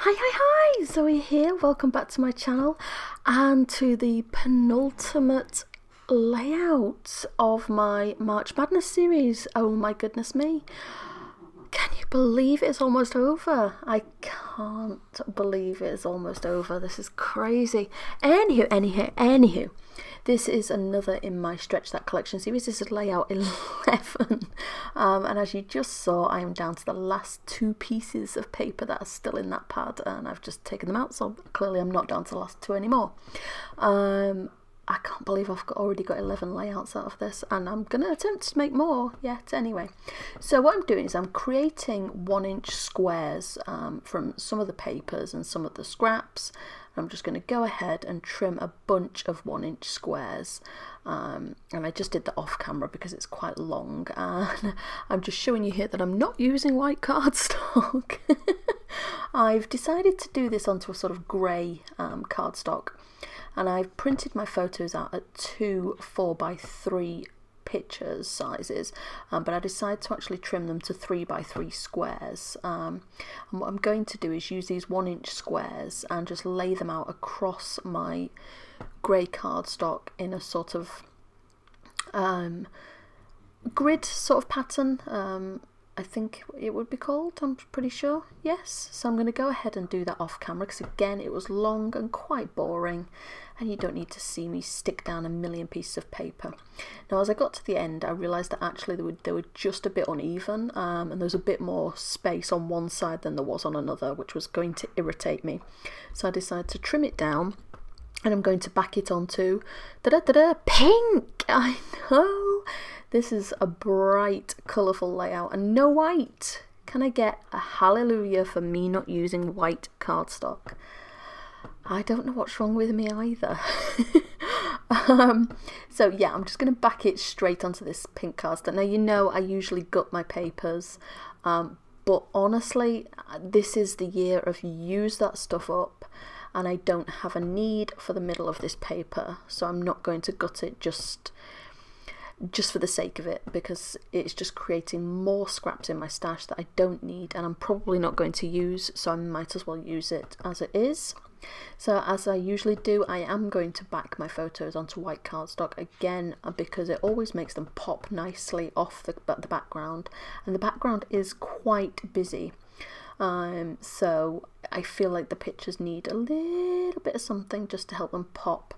Hi, Zoe here. Welcome back to my channel and to the penultimate layout of my March Madness series. Oh my goodness me. Can you believe it's almost over? I can't believe it's almost over. This is crazy. Anywho. This is another in my Stretch That Collection series. This is layout 11. And as you just saw, I am down to the last two pieces of paper that are still in that pad. And I've just taken them out, so clearly I'm not down to the last two anymore. I can't believe I've already got 11 layouts out of this, and I'm going to attempt to make more yet anyway. So what I'm doing is I'm creating 1-inch squares from some of the papers and some of the scraps. I'm just going to go ahead and trim a bunch of 1-inch squares, and I just did that off camera because it's quite long, and I'm just showing you here that I'm not using white cardstock. I've decided to do this onto a sort of grey cardstock, and I've printed my photos out at 2 4x3 pictures sizes, but I decided to actually trim them to 3x3 squares. And what I'm going to do is use these 1-inch squares and just lay them out across my grey cardstock in a sort of grid sort of pattern. I think it would be called, I'm pretty sure, yes. So I'm going to go ahead and do that off camera because again it was long and quite boring and you don't need to see me stick down a million pieces of paper. Now as I got to the end I realised that actually they were just a bit uneven, and there was a bit more space on one side than there was on another, which was going to irritate me. So I decided to trim it down and I'm going to back it onto pink. I know! This is a bright, colourful layout and no white. Can I get a hallelujah for me not using white cardstock? I don't know what's wrong with me either. So yeah, I'm just going to back it straight onto this pink cardstock. Now you know I usually gut my papers, but honestly this is the year of use that stuff up, and I don't have a need for the middle of this paper, so I'm not going to gut it just for the sake of it, because it's just creating more scraps in my stash that I don't need and I'm probably not going to use, so I might as well use it as it is. So as I usually do, I am going to back my photos onto white cardstock again because it always makes them pop nicely off the background, and the background is quite busy. So I feel like the pictures need a little bit of something just to help them pop.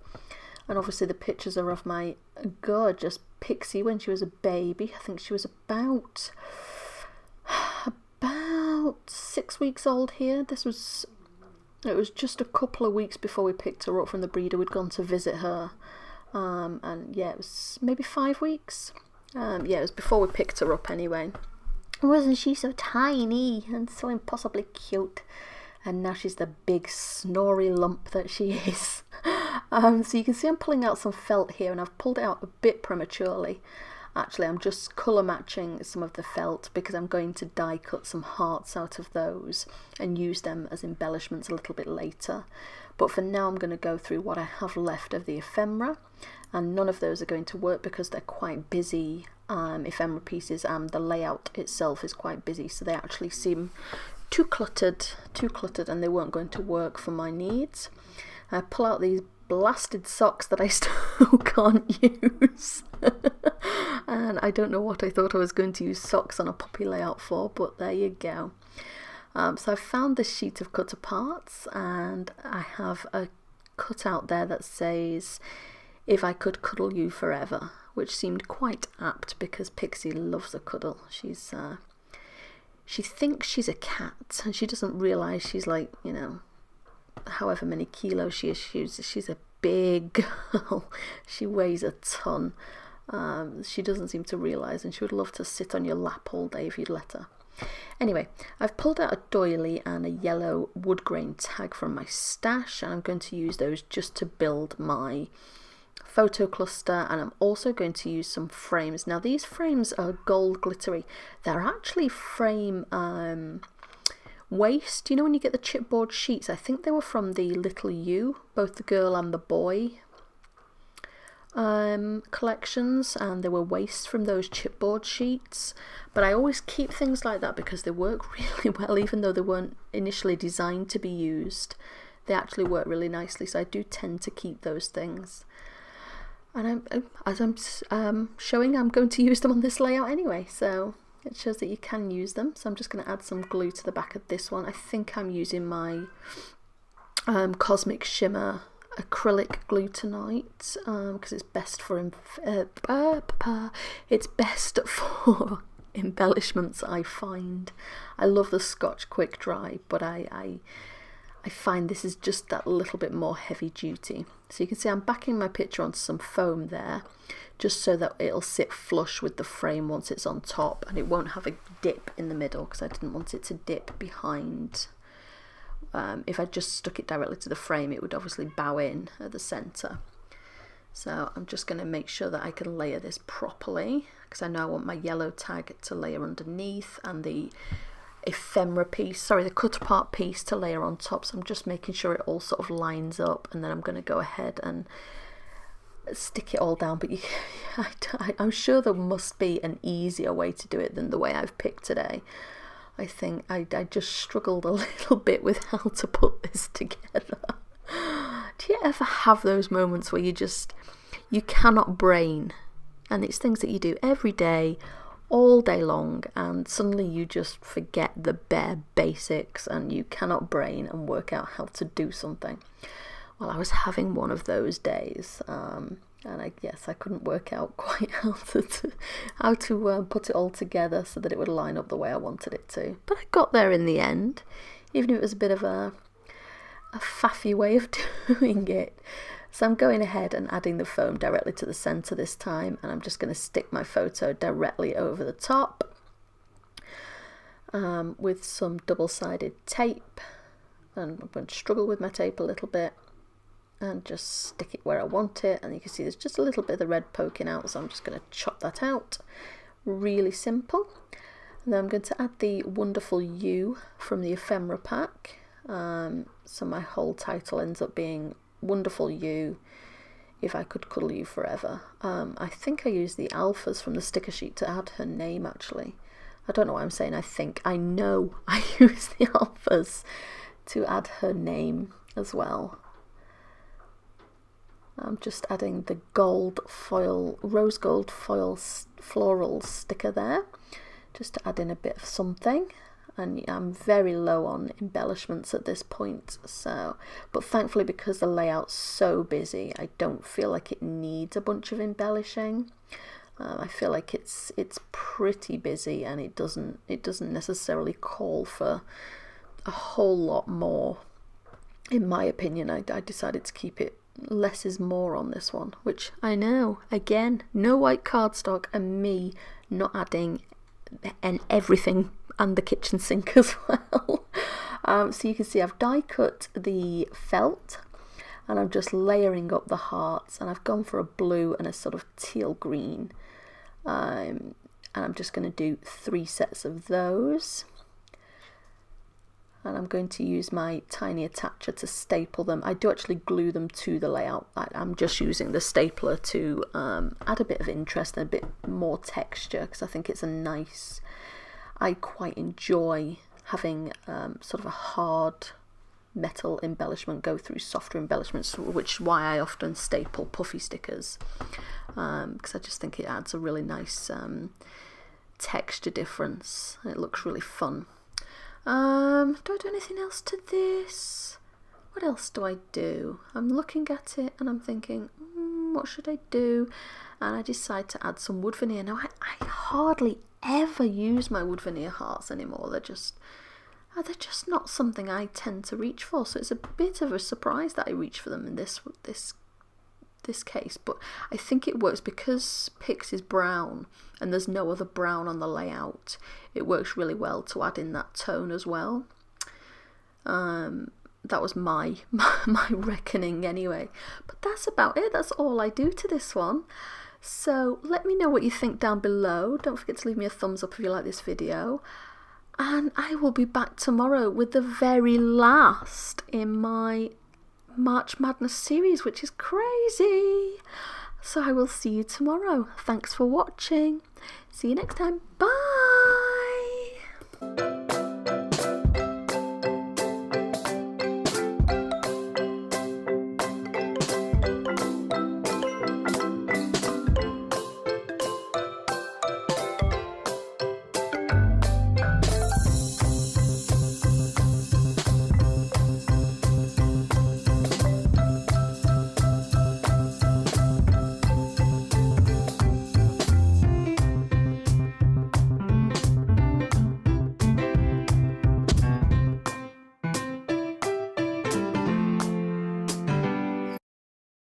And obviously the pictures are of my gorgeous Pixie when she was a baby. I think she was about 6 weeks old here. It was just a couple of weeks before we picked her up from the breeder. We'd gone to visit her, and yeah, it was maybe 5 weeks. Yeah, it was before we picked her up anyway. Wasn't she so tiny and so impossibly cute? And now she's the big snory lump that she is. So you can see I'm pulling out some felt here, and I've pulled it out a bit prematurely. Actually, I'm just colour matching some of the felt because I'm going to die cut some hearts out of those and use them as embellishments a little bit later. But for now I'm going to go through what I have left of the ephemera, and none of those are going to work because they're quite busy ephemera pieces, and the layout itself is quite busy, so they actually seem too cluttered, and they weren't going to work for my needs. I pull out these blasted socks that I still can't use. And I don't know what I thought I was going to use socks on a puppy layout for, but there you go. So I've found this sheet of cut aparts, and I have a cutout there that says, "If I could cuddle you forever," which seemed quite apt because Pixie loves a cuddle. She thinks she's a cat and she doesn't realise she's like, you know, however many kilos she is. She's a big girl. She weighs a ton. She doesn't seem to realise, and she would love to sit on your lap all day if you'd let her. Anyway, I've pulled out a doily and a yellow wood grain tag from my stash, and I'm going to use those just to build my photo cluster, and I'm also going to use some frames. Now these frames are gold glittery. They're actually frame waste. You know when you get the chipboard sheets? I think they were from the Little You, both the girl and the boy. collections, and they were waste from those chipboard sheets, but I always keep things like that because they work really well. Even though they weren't initially designed to be used, they actually work really nicely, so I do tend to keep those things. And as I'm showing, I'm going to use them on this layout anyway, so it shows that you can use them. So I'm just going to add some glue to the back of this one. I think I'm using my Cosmic Shimmer acrylic glue tonight, because it's best for embellishments. I find I love the Scotch Quick Dry, but I find this is just that little bit more heavy duty. So you can see I'm backing my picture onto some foam there, just so that it'll sit flush with the frame once it's on top, and it won't have a dip in the middle, because I didn't want it to dip behind. If I just stuck it directly to the frame, it would obviously bow in at the centre. So I'm just going to make sure that I can layer this properly, because I know I want my yellow tag to layer underneath and the ephemera piece, sorry, the cut apart piece to layer on top. So I'm just making sure it all sort of lines up, and then I'm going to go ahead and stick it all down. But I'm sure there must be an easier way to do it than the way I've picked today. I think I just struggled a little bit with how to put this together. Do you ever have those moments where you cannot brain, and it's things that you do every day, all day long, and suddenly you just forget the bare basics and you cannot brain and work out how to do something? Well, I was having one of those days, and I couldn't work out quite how to put it all together so that it would line up the way I wanted it to. But I got there in the end, even if it was a bit of a faffy way of doing it. So I'm going ahead and adding the foam directly to the centre this time, and I'm just going to stick my photo directly over the top with some double-sided tape. And I'm going to struggle with my tape a little bit and just stick it where I want it, and you can see there's just a little bit of the red poking out, so I'm just going to chop that out. Really simple. And then I'm going to add the Wonderful You from the ephemera pack, so my whole title ends up being Wonderful You, If I Could Cuddle You Forever. I think I used the alphas from the sticker sheet to add her name, actually. I don't know why I'm saying I think. I know I used the alphas to add her name as well. I'm just adding the gold foil, rose gold foil floral sticker there, just to add in a bit of something. And I'm very low on embellishments at this point, but thankfully, because the layout's so busy, I don't feel like it needs a bunch of embellishing. I feel like it's pretty busy, and it doesn't necessarily call for a whole lot more. In my opinion, I decided to keep it less is more on this one, which I know, again, no white cardstock and me not adding and everything and the kitchen sink as well. So you can see I've die cut the felt, and I'm just layering up the hearts, and I've gone for a blue and a sort of teal green, and I'm just going to do 3 sets of those. And I'm going to use my tiny attacher to staple them. I do actually glue them to the layout. I'm just using the stapler to add a bit of interest and a bit more texture, because I think it's a nice, I quite enjoy having sort of a hard metal embellishment go through softer embellishments, which is why I often staple puffy stickers, because I just think it adds a really nice texture difference, and it looks really fun. Do I do anything else to this? What else do I do? I'm looking at it and I'm thinking, what should I do? And I decide to add some wood veneer. Now, I hardly ever use my wood veneer hearts anymore. They're just not something I tend to reach for. So it's a bit of a surprise that I reach for them in this case. But I think it works because Pix is brown and there's no other brown on the layout. It works really well to add in that tone as well. That was my reckoning anyway. But that's about it. That's all I do to this one. So let me know what you think down below. Don't forget to leave me a thumbs up if you like this video. And I will be back tomorrow with the very last in my March Madness series, which is crazy. So I will see you tomorrow. Thanks for watching. See you next time. Bye.